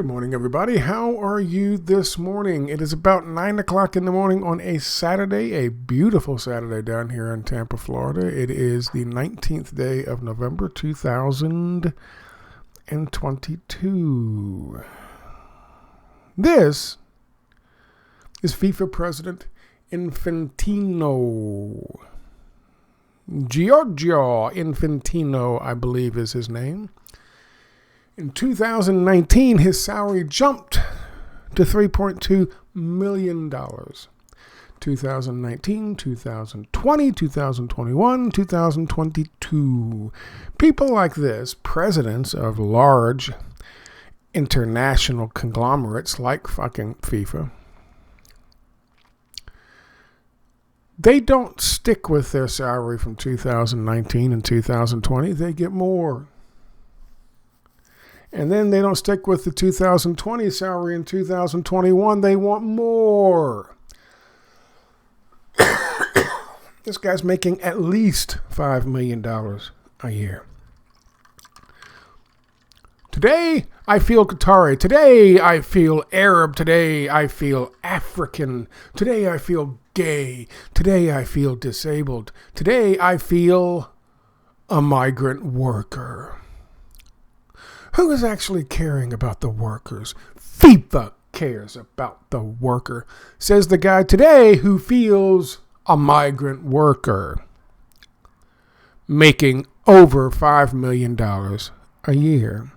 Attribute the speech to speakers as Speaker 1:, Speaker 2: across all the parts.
Speaker 1: Good morning, everybody. How are you this morning? It is about 9 o'clock in the morning on a Saturday, a beautiful Saturday down here in Tampa, Florida. It is the 19th day of November, 2022. This is FIFA President Infantino. Giorgio Infantino, I believe is his name. In 2019, his salary jumped to $3.2 million. 2019, 2020, 2021, 2022. People like this, presidents of large international conglomerates like fucking FIFA, they don't stick with their salary from 2019 and 2020. They get more. And then they don't stick with the 2020 salary in 2021. They want more. This guy's making at least $5 million a year. Today, I feel Qatari. Today, I feel Arab. Today, I feel African. Today, I feel gay. Today, I feel disabled. Today, I feel a migrant worker. Who is actually caring about the workers? FIFA cares about the worker, says the guy today who feels a migrant worker, making over $5 million a year.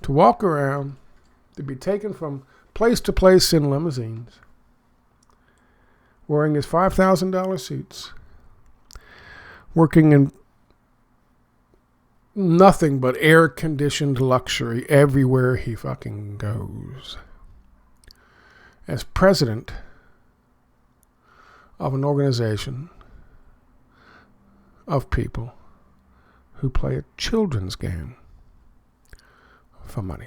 Speaker 1: To walk around, to be taken from place to place in limousines, wearing his $5,000 suits, working in nothing but air-conditioned luxury everywhere he fucking goes. As president of an organization of people who play a children's game for money.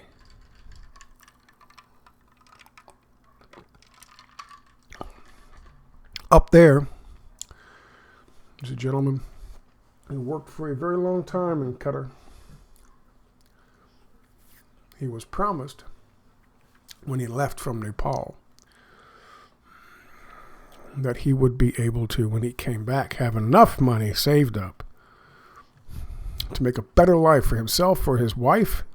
Speaker 1: Up there is a gentleman who worked for a very long time in Qatar. He was promised, when he left from Nepal, that he would be able to, when he came back, have enough money saved up to make a better life for himself, for his wife,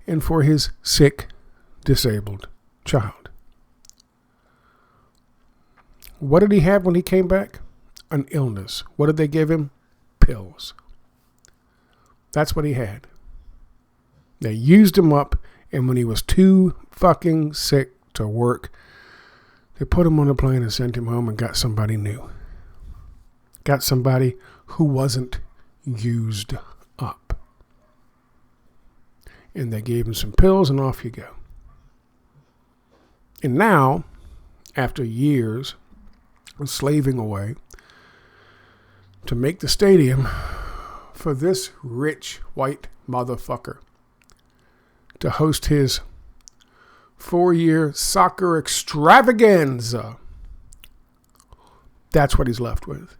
Speaker 1: and for his sick, disabled child. What did he have when he came back? An illness. What did they give him? Pills. That's what he had. They used him up, and when he was too fucking sick to work, they put him on a plane and sent him home and got somebody new. Got somebody who wasn't used up. And they gave him some pills, and off you go. And now, after years of slaving away to make the stadium for this rich white motherfucker to host his 4-year soccer extravaganza, that's what he's left with.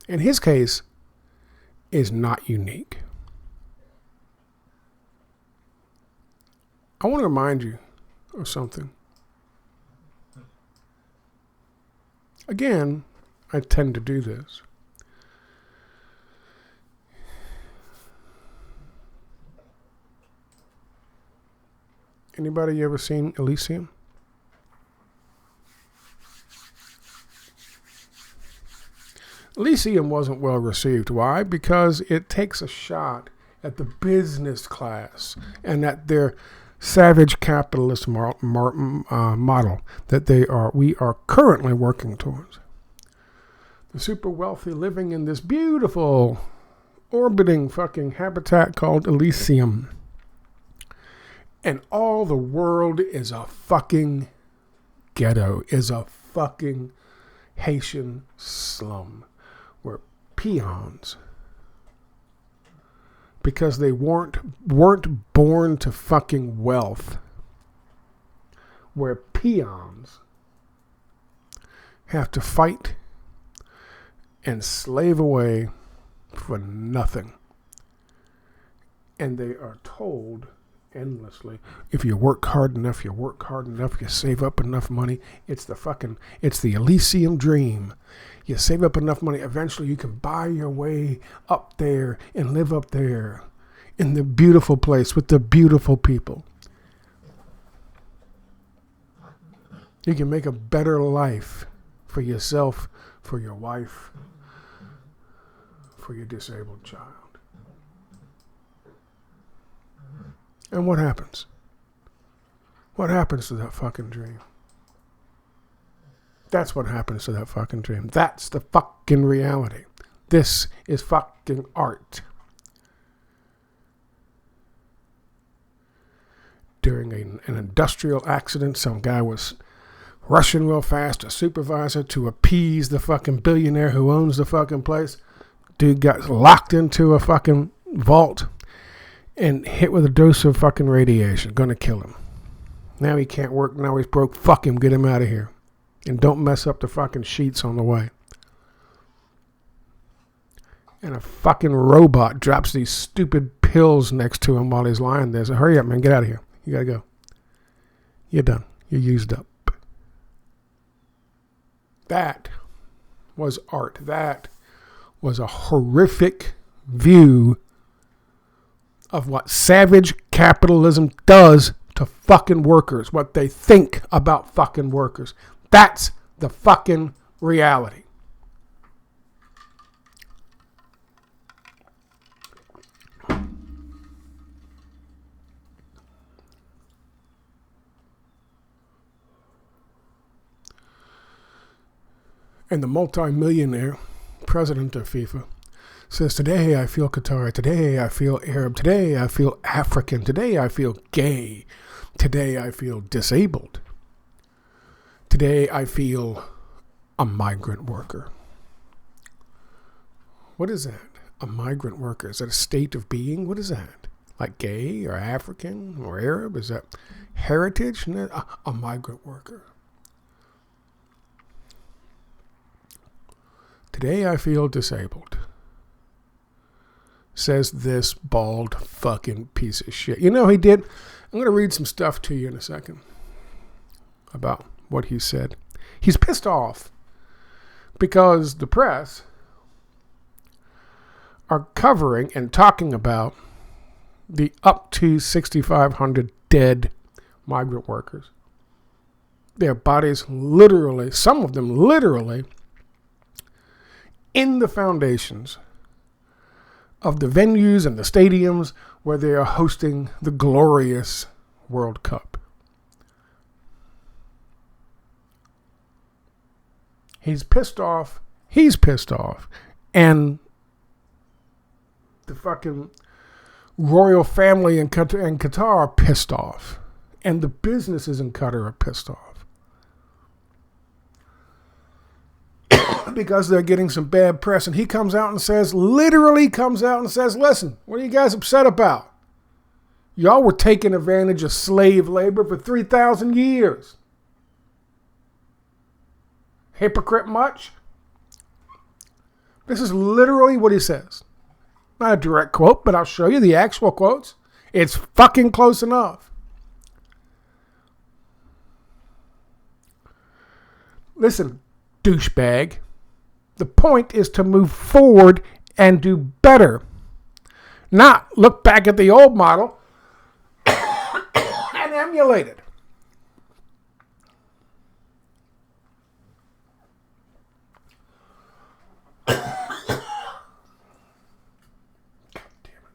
Speaker 1: And his case is not unique. I want to remind you of something. Again, I tend to do this. Anybody ever seen Elysium? Elysium wasn't well received. Why? Because it takes a shot at the business class and at their savage capitalist model that we are currently working towards. The super wealthy living in this beautiful orbiting fucking habitat called Elysium. And all the world is a fucking ghetto, is a fucking Haitian slum where peons, because they weren't born to fucking wealth, where peons have to fight and slave away for nothing And they are told endlessly, if you work hard enough, you save up enough money, it's the Elysium dream. You save up enough money, eventually you can buy your way up there and live up there in the beautiful place with the beautiful people. You can make a better life for yourself, for your wife, for your disabled child. And what happens? What happens to that fucking dream? That's what happens to that fucking dream. That's the fucking reality. This is fucking art. During an industrial accident, some guy was rushing real fast, a supervisor, to appease the fucking billionaire who owns the fucking place. Dude got locked into a fucking vault and hit with a dose of fucking radiation. Gonna kill him. Now he can't work. Now he's broke. Fuck him. Get him out of here. And don't mess up the fucking sheets on the way. And a fucking robot drops these stupid pills next to him while he's lying there. So hurry up, man. Get out of here. You gotta go. You're done. You're used up. That was art. That was a horrific view of what savage capitalism does to fucking workers, what they think about fucking workers. That's the fucking reality. And the multi-millionaire president of FIFA says, today I feel Qatari, today I feel Arab, today I feel African, today I feel gay, today I feel disabled, today I feel a migrant worker. What is that? A migrant worker? Is that a state of being? What is that? Like gay or African or Arab? Is that heritage? A migrant worker. Today I feel disabled, says this bald fucking piece of shit. You know he did? I'm going to read some stuff to you in a second about what he said. He's pissed off because the press are covering and talking about the up to 6,500 dead migrant workers. Their bodies literally, some of them literally, in the foundations of the venues and the stadiums where they are hosting the glorious World Cup. He's pissed off. And the fucking royal family in Qatar are pissed off. And the businesses in Qatar are pissed off. Because they're getting some bad press. And he literally comes out and says, listen, what are you guys upset about? Y'all were taking advantage of slave labor for 3,000 years. Hypocrite much? This is literally what he says. Not a direct quote, but I'll show you the actual quotes. It's fucking close enough. Listen, douchebag. The point is to move forward and do better. Not look back at the old model and emulate it. God damn it.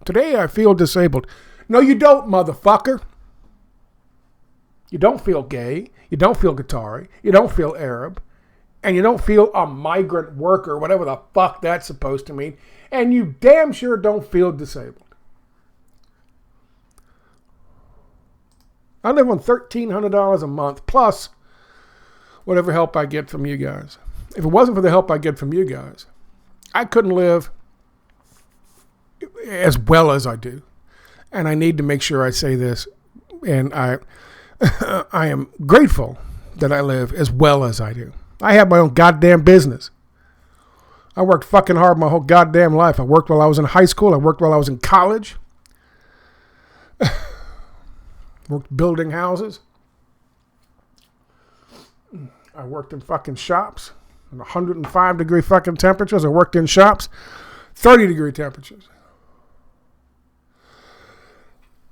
Speaker 1: Today I feel disabled. No, you don't, motherfucker. You don't feel gay, you don't feel Qatari, you don't feel Arab, and you don't feel a migrant worker, whatever the fuck that's supposed to mean, and you damn sure don't feel disabled. I live on $1,300 a month, plus whatever help I get from you guys. If it wasn't for the help I get from you guys, I couldn't live as well as I do. And I need to make sure I say this, and I am grateful that I live as well as I do. I have my own goddamn business. I worked fucking hard my whole goddamn life. I worked while I was in high school. I worked while I was in college. Worked building houses. I worked in fucking shops in 105 degree fucking temperatures. I worked in shops 30 degree temperatures.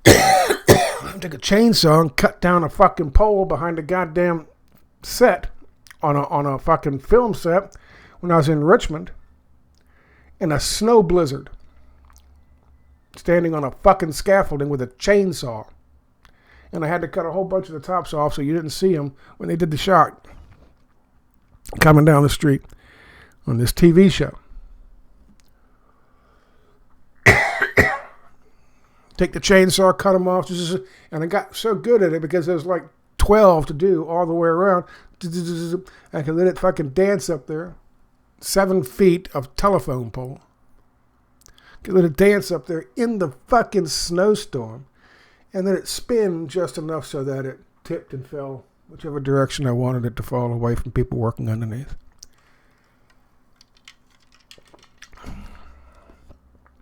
Speaker 1: I took a chainsaw and cut down a fucking pole behind a goddamn set on a fucking film set when I was in Richmond in a snow blizzard, standing on a fucking scaffolding with a chainsaw. And I had to cut a whole bunch of the tops off so you didn't see them when they did the shot coming down the street on this TV show. Take the chainsaw, cut them off, and I got so good at it because there was like 12 to do all the way around. I could let it fucking dance up there. 7 feet of telephone pole. Could let it dance up there in the fucking snowstorm. And then it spin just enough so that it tipped and fell whichever direction I wanted it to fall, away from people working underneath.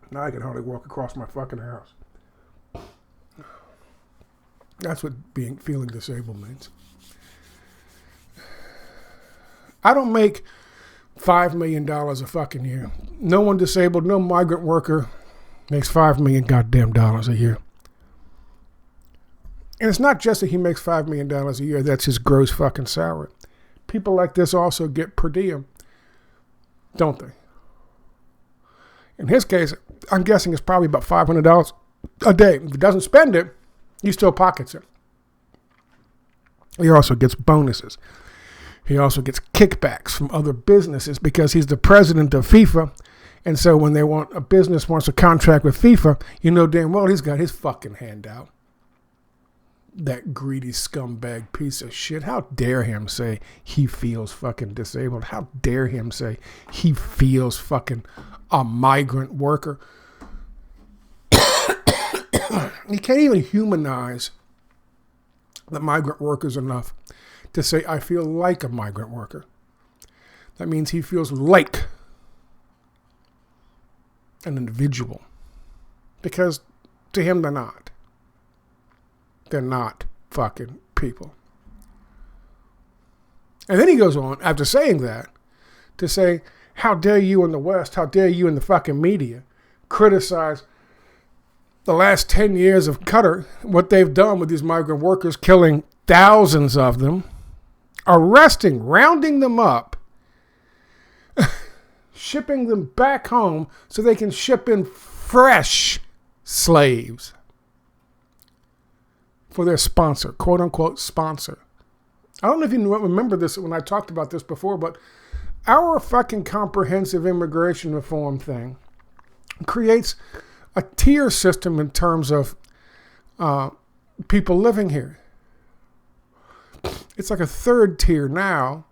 Speaker 1: Now I can hardly walk across my fucking house. That's what feeling disabled means. I don't make $5 million a fucking year. No one disabled, no migrant worker makes $5 million goddamn dollars a year. And it's not just that he makes $5 million a year, that's his gross fucking salary. People like this also get per diem, don't they? In his case, I'm guessing it's probably about $500 a day. If he doesn't spend it, he still pockets it. He also gets bonuses. He also gets kickbacks from other businesses because he's the president of FIFA. And so when a business wants a contract with FIFA, you know damn well he's got his fucking hand out. That greedy scumbag piece of shit. How dare him say he feels fucking disabled? How dare him say he feels fucking a migrant worker? He can't even humanize the migrant workers enough to say, I feel like a migrant worker. That means he feels like an individual. Because to him, they're not. They're not fucking people. And then he goes on, after saying that, to say, how dare you in the West, how dare you in the fucking media criticize the last 10 years of Qatar, what they've done with these migrant workers, killing thousands of them, arresting, rounding them up, shipping them back home so they can ship in fresh slaves for their sponsor, quote unquote sponsor. I don't know if you remember this when I talked about this before, but our fucking comprehensive immigration reform thing creates a tier system in terms of people living here. It's like a third tier now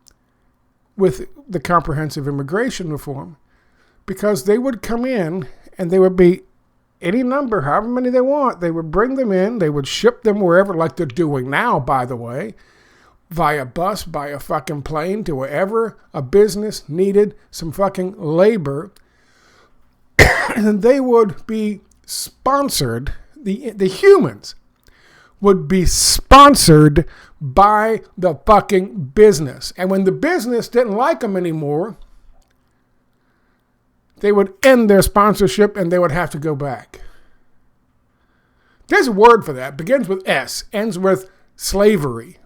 Speaker 1: with the comprehensive immigration reform, because they would come in and they would be any number, however many they want. They would bring them in. They would ship them wherever, like they're doing now, by the way, via bus, by a fucking plane, to wherever a business needed some fucking labor. And they would be sponsored, the humans would be sponsored by the fucking business. And when the business didn't like them anymore, they would end their sponsorship and they would have to go back. There's a word for that. Begins with S, ends with slavery.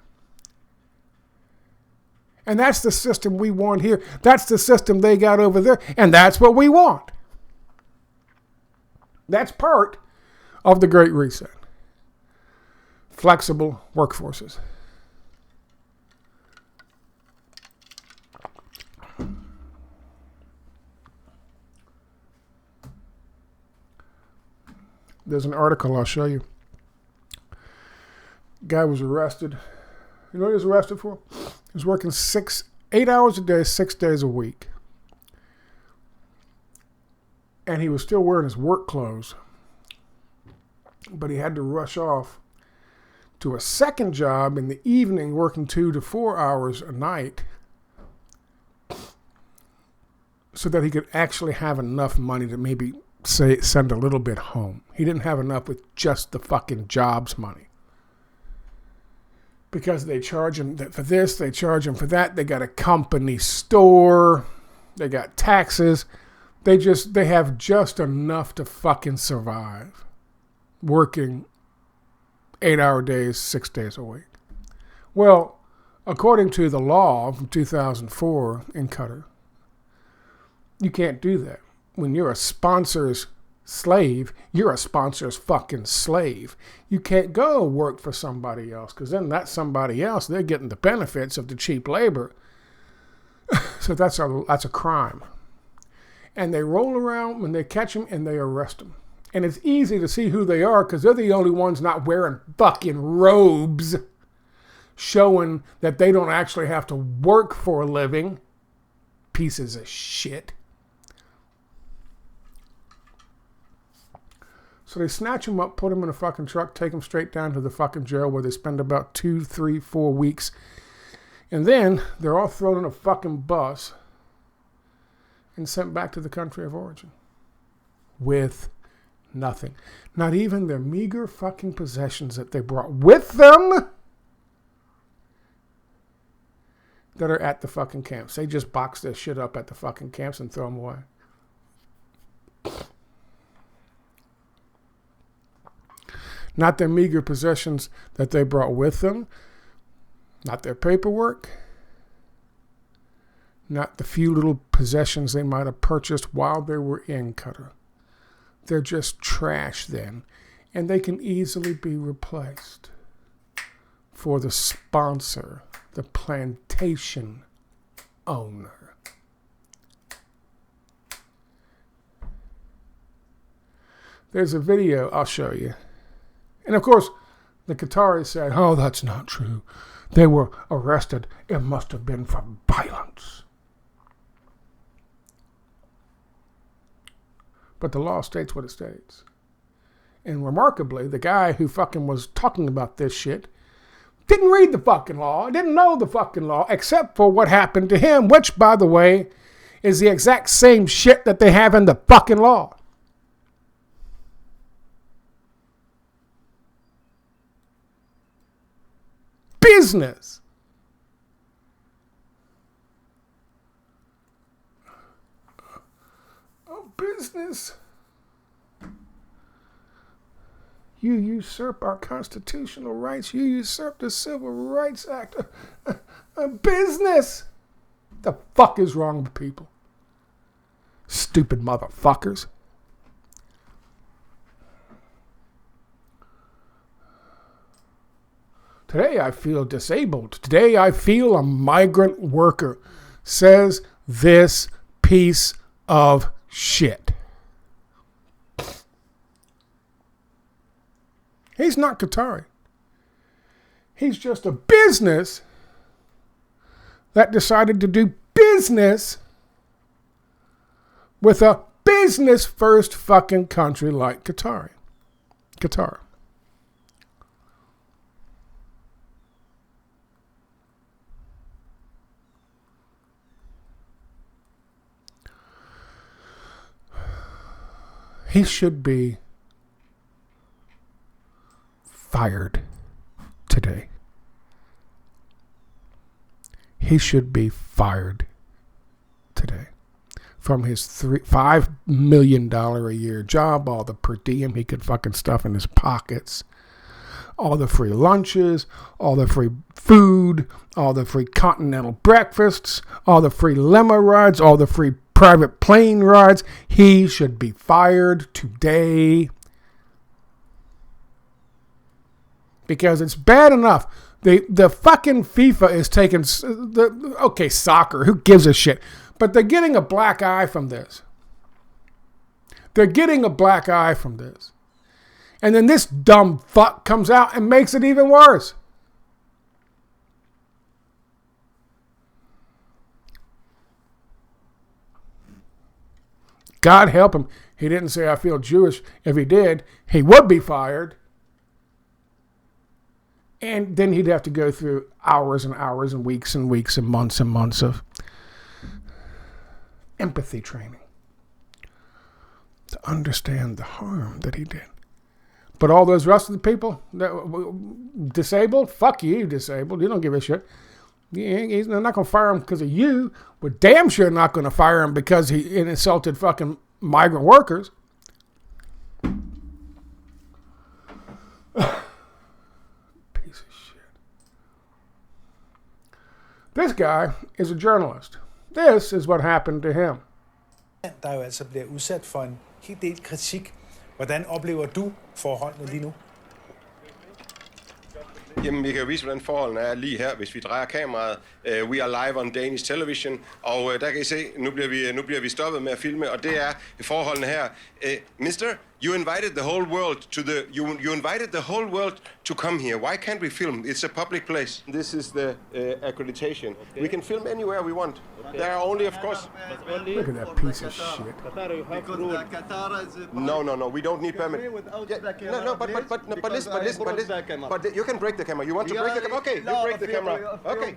Speaker 1: And that's the system we want here. That's the system they got over there. And that's what we want. That's part of the Great Reset. Flexible workforces. There's an article I'll show you. Guy was arrested. You know what he was arrested for? He was working 8 hours a day, 6 days a week. And he was still wearing his work clothes. But he had to rush off to a second job in the evening, working 2 to 4 hours a night, so so that he could actually have enough money to maybe send a little bit home. He didn't have enough with just the fucking jobs money. Because they charge him for this, they charge him for that. They got a company store. They got taxes. They have just enough to fucking survive. Working 8-hour days, 6 days a week. Well, according to the law from 2004 in Qatar, you can't do that. When you're a sponsor's slave, you're a sponsor's fucking slave. You can't go work for somebody else, because then that somebody else, they're getting the benefits of the cheap labor. So that's a crime. And they roll around when they catch them and they arrest them. And it's easy to see who they are because they're the only ones not wearing fucking robes, showing that they don't actually have to work for a living. Pieces of shit. So they snatch him up, put him in a fucking truck, take him straight down to the fucking jail where they spend about 2, 3, 4 weeks. And then they're all thrown in a fucking bus and sent back to the country of origin. With nothing. Not even their meager fucking possessions that they brought with them that are at the fucking camps. They just box their shit up at the fucking camps and throw them away. Not their meager possessions that they brought with them. Not their paperwork. Not the few little possessions they might have purchased while they were in Qatar. They're just trash then. And they can easily be replaced for the sponsor, the plantation owner. There's a video I'll show you. And of course, the Qataris said, oh, that's not true. They were arrested. It must have been for violence. But the law states what it states. And remarkably, the guy who fucking was talking about this shit didn't read the fucking law, didn't know the fucking law, except for what happened to him, which, by the way, is the exact same shit that they have in the fucking law. Business. Oh, business. You usurp our constitutional rights. You usurp the Civil Rights Act. Business. The fuck is wrong with people? Stupid motherfuckers. Today I feel disabled. Today I feel a migrant worker, says this piece of shit. He's not Qatari. He's just a business that decided to do business with a business first fucking country like Qatar. He should be fired today. He should be fired today from his $5 million a year job, all the per diem he could fucking stuff in his pockets, all the free lunches, all the free food, all the free continental breakfasts, all the free limo rides, all the free private plane rides. He should be fired today. Because it's bad enough. The fucking FIFA is taking... Okay, soccer. Who gives a shit? But they're getting a black eye from this. They're getting a black eye from this. And then this dumb fuck comes out and makes it even worse. God help him. He didn't say, I feel Jewish. If he did, he would be fired. And then he'd have to go through hours and hours and weeks and months of empathy training to understand the harm that he did. But all those rest of the people that were disabled, fuck you, disabled. You don't give a shit. They're not going to fire him because of you. We're damn sure not going to fire him because he insulted fucking migrant workers. Piece of shit. This guy is a journalist. This is what happened to him.
Speaker 2: Der jo altså bliver udsat for en helt del kritik. Hvordan oplever du forholdene lige nu?
Speaker 3: Jamen, vi kan jo vise, hvordan forholdene er lige her, hvis vi drejer kameraet. We are live on Danish television, og der kan I se, nu bliver vi stoppet med at filme, og det er forholdene her. Mister, you invited the whole world to you invited the whole world to come here. Why can't we film? It's a public place. This is the accreditation. Okay. We can film anywhere we want. Okay. There are only, of course.
Speaker 1: Look at that piece of shit.
Speaker 3: No. We don't need permit. Yeah, no, but listen. But you can break the camera. You want to break the camera? Okay, you break the camera. Okay.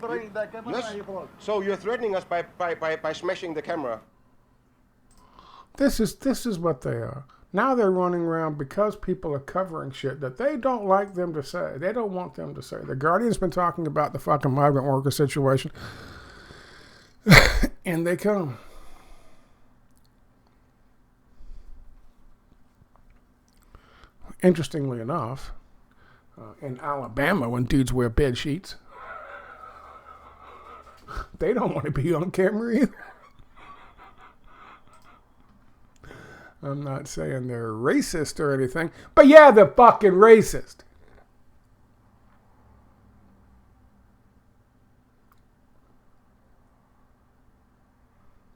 Speaker 3: So you're threatening us by smashing the camera.
Speaker 1: This is what they are. Now they're running around because people are covering shit that they don't like them to say. They don't want them to say. The Guardian's been talking about the fucking migrant worker situation. And they come. Interestingly enough, in Alabama, when dudes wear bed sheets, they don't want to be on camera either. I'm not saying they're racist or anything, but yeah, they're fucking racist.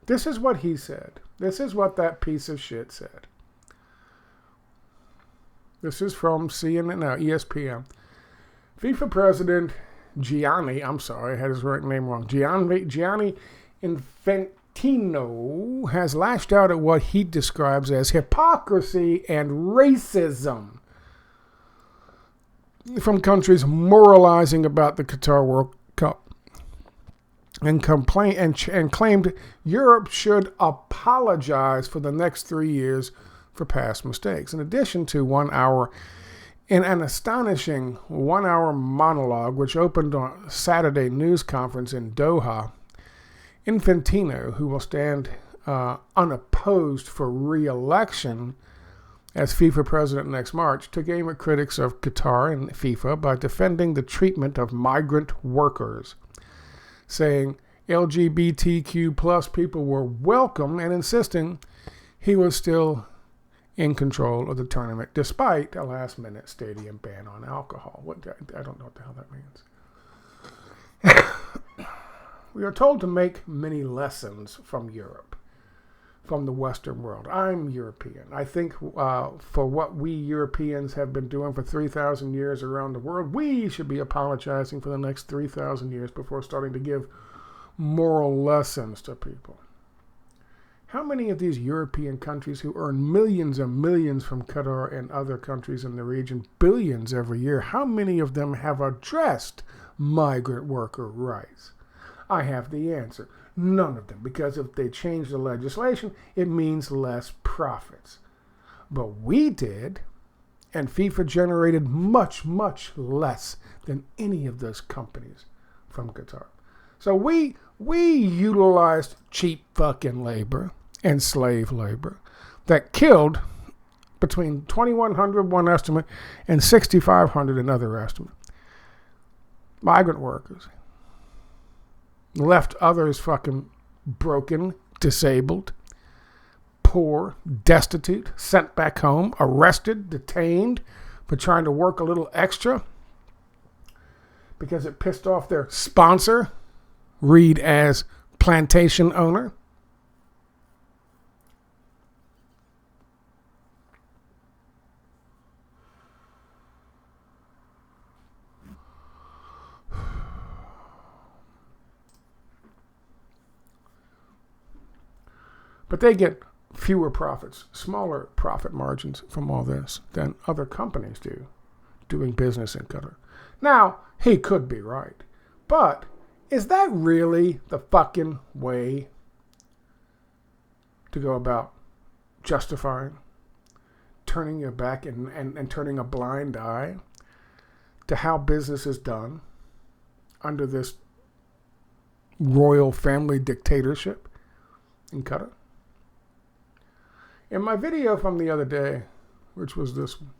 Speaker 1: This is what he said. This is what that piece of shit said. This is from CNN, now ESPN. FIFA president Gianni, I'm sorry, I had his name wrong. Gianni Infantino has lashed out at what he describes as hypocrisy and racism from countries moralizing about the Qatar World Cup, and claimed Europe should apologize for the next 3 years for past mistakes. In addition to 1 hour, in an astonishing 1 hour monologue, which opened on Saturday news conference in Doha, Infantino, who will stand unopposed for re-election as FIFA president next March, took aim at critics of Qatar and FIFA by defending the treatment of migrant workers, saying LGBTQ plus people were welcome and insisting he was still in control of the tournament despite a last-minute stadium ban on alcohol. I don't know what the hell that means. We are told to make many lessons from Europe, from the Western world. I'm European. I think for what we Europeans have been doing for 3,000 years around the world, we should be apologizing for the next 3,000 years before starting to give moral lessons to people. How many of these European countries who earn millions and millions from Qatar and other countries in the region, billions every year, how many of them have addressed migrant worker rights? I have the answer. None of them, because if they change the legislation, it means less profits. But we did, and FIFA generated much, much less than any of those companies from Qatar. So we utilized cheap fucking labor and slave labor that killed between 2,100 one estimate and 6,500 another estimate. Migrant workers. Left others fucking broken, disabled, poor, destitute, sent back home, arrested, detained for trying to work a little extra because it pissed off their sponsor, read as plantation owner. But they get fewer profits, smaller profit margins from all this than other companies do doing business in Qatar. Now, he could be right, but is that really the fucking way to go about justifying, turning your back and turning a blind eye to how business is done under this royal family dictatorship in Qatar. In my video from the other day, which was this one,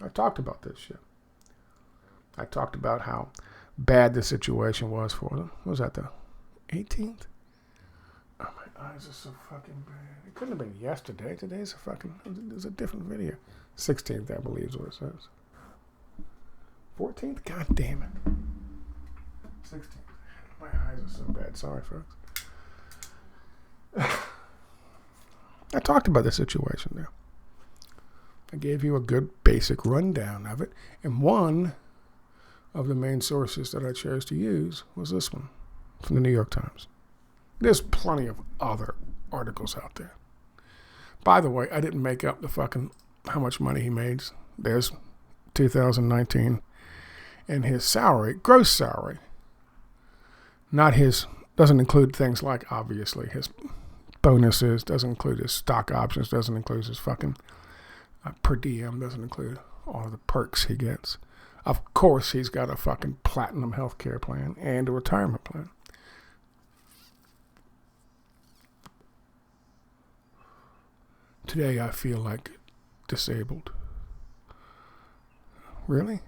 Speaker 1: I talked about this shit. I talked about how bad the situation was for them. What was that, the 18th? Oh, my eyes are so fucking bad. It couldn't have been yesterday. Today's a fucking, there's a different video. 16th, I believe is what it says. 14th? God damn it. 16th. My eyes are so bad. Sorry, folks. I talked about the situation there. I gave you a good basic rundown of it. And one of the main sources that I chose to use was this one from the New York Times. There's plenty of other articles out there. By the way, I didn't make up the fucking how much money he made. There's 2019 and his salary, gross salary. Not his, doesn't include things like, obviously, his bonuses, doesn't include his stock options, doesn't include his fucking per diem, doesn't include all of the perks he gets. Of course, he's got a fucking platinum healthcare plan and a retirement plan. Today, I feel like disabled. Really?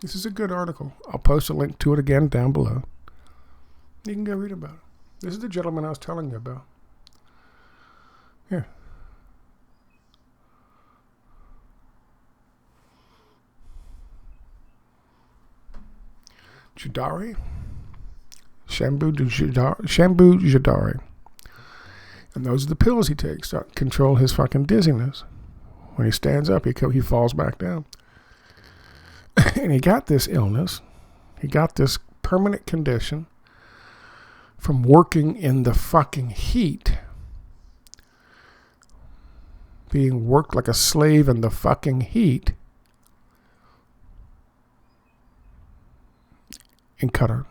Speaker 1: This is a good article. I'll post a link to it again down below. You can go read about it. This is the gentleman I was telling you about. Here. Jadari. Shambu Jadari. And those are the pills he takes to control his fucking dizziness. When he stands up, he falls back down. And he got this illness. He got this permanent condition from working in the fucking heat. Being worked like a slave in the fucking heat in Qatar.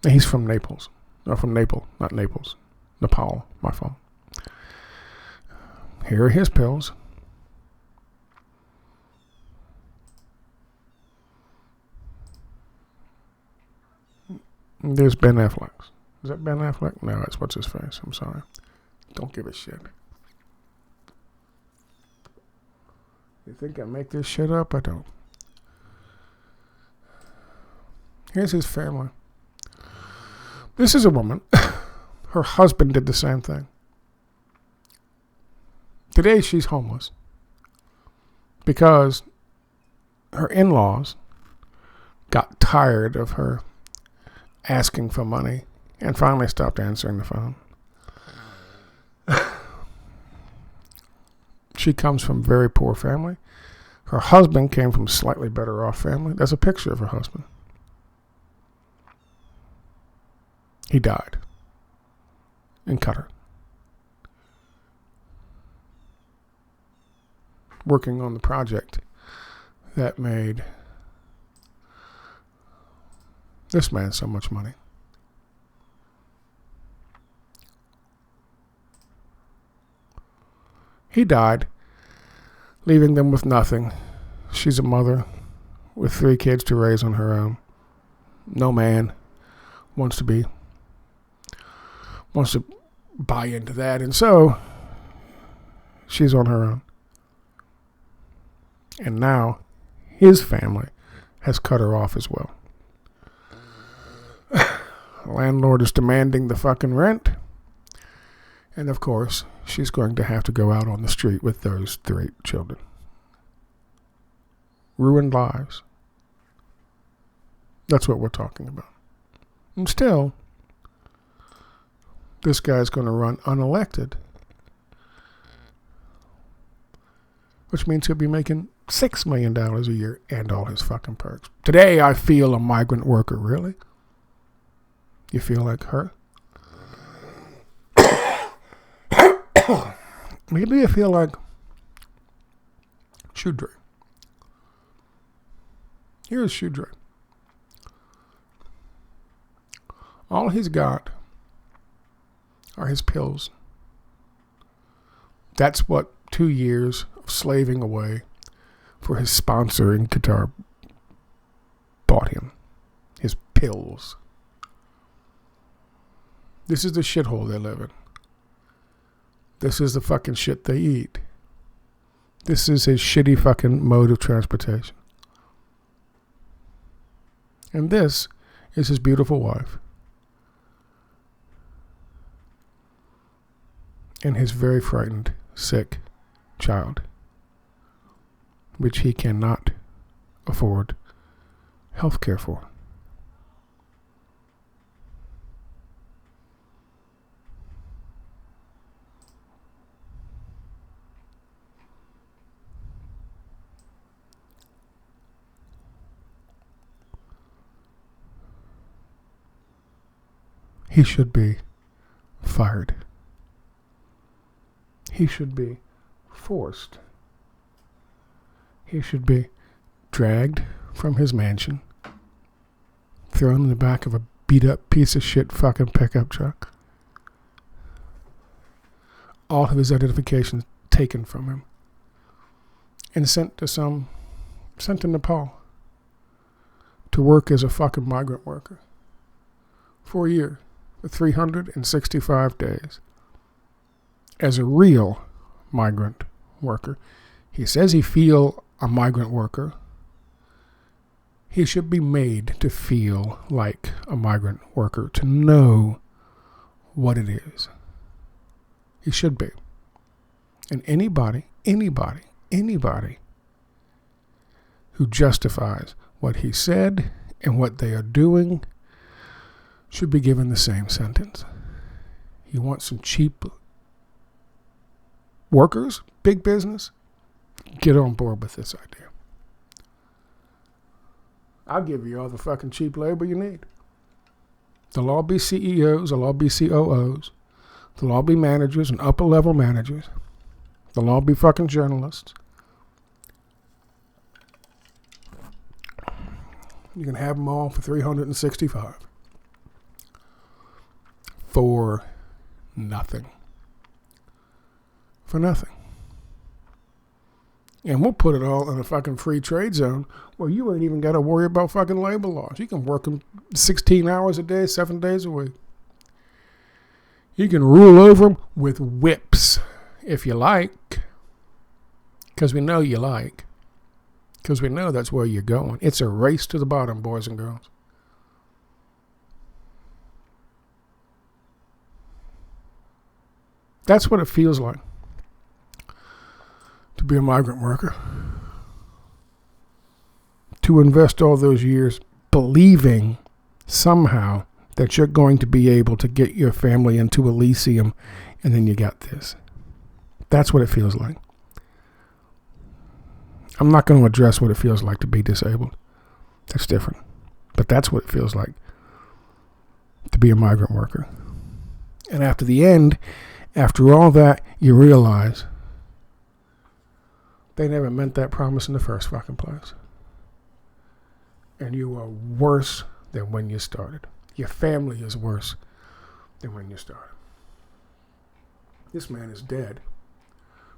Speaker 1: And he's from Naples. No, from Naples, not Naples. Nepal, my fault. Here are his pills. There's Ben Affleck. Is that Ben Affleck? No, it's what's his face. I'm sorry. Don't give a shit. You think I make this shit up? I don't. Here's his family. This is a woman. Her husband did the same thing. Today she's homeless because her in-laws got tired of her asking for money and finally stopped answering the phone. She comes from a very poor family. Her husband came from a slightly better off family. There's a picture of her husband. He died in Qatar, working on the project that made this man so much money. He died, leaving them with nothing. She's a mother with 3 kids to raise on her own. No man wants to buy into that, and so she's on her own. And now his family has cut her off as well. Landlord is demanding the fucking rent, and of course she's going to have to go out on the street with those 3 children. Ruined lives. That's what we're talking about. And still, this guy's going to run unelected, which means he'll be making $6 million a year and all his fucking perks. Today, I feel a migrant worker, really? You feel like her? Maybe you feel like Shudra. Here's Shudra. All he's got are his pills. That's what 2 years of slaving away for his sponsor in Qatar bought him. His pills. This is the shithole they live in. This is the fucking shit they eat. This is his shitty fucking mode of transportation. And this is his beautiful wife. And his very frightened, sick child, which he cannot afford health care for. He should be fired. He should be forced. He should be dragged from his mansion, thrown in the back of a beat-up piece of shit fucking pickup truck, all of his identifications taken from him, and sent to Nepal to work as a fucking migrant worker for a year, for 365 days, as a real migrant worker. He says he feel a migrant worker. He should be made to feel like a migrant worker, to know what it is. He should be. And anybody who justifies what he said and what they are doing should be given the same sentence. You want some cheap workers, big business? Get on board with this idea. I'll give you all the fucking cheap labor you need. They'll all be CEOs, they'll all be COOs, they'll all be managers and upper level managers. They'll all be fucking journalists. You can have them all for 365. For nothing. For nothing. And we'll put it all in a fucking free trade zone where you ain't even got to worry about fucking labor laws. You can work them 16 hours a day, 7 days a week. You can rule over them with whips if you like. Because we know you like. Because we know that's where you're going. It's a race to the bottom, boys and girls. That's what it feels like to be a migrant worker. To invest all those years believing somehow that you're going to be able to get your family into Elysium, and then you got this. That's what it feels like. I'm not going to address what it feels like to be disabled. That's different. But that's what it feels like to be a migrant worker. And after the end, after all that, you realize they never meant that promise in the first fucking place. And you are worse than when you started. Your family is worse than when you started. This man is dead.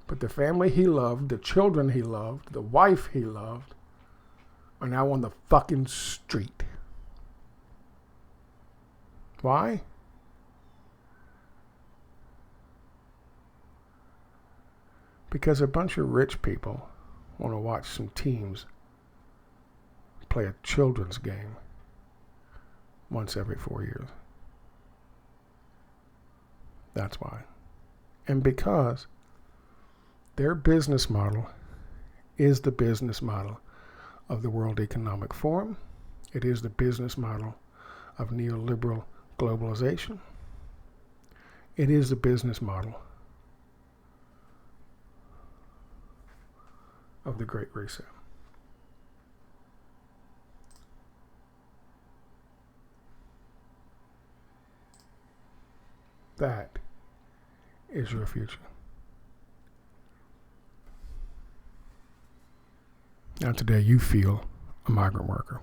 Speaker 1: But the family he loved, the children he loved, the wife he loved, are now on the fucking street. Why? Because a bunch of rich people want to watch some teams play a children's game once every 4 years. That's why. And because their business model is the business model of the World Economic Forum. It is the business model of neoliberal globalization. It is the business model of the Great Reset. That is your future. Now today you feel a migrant worker.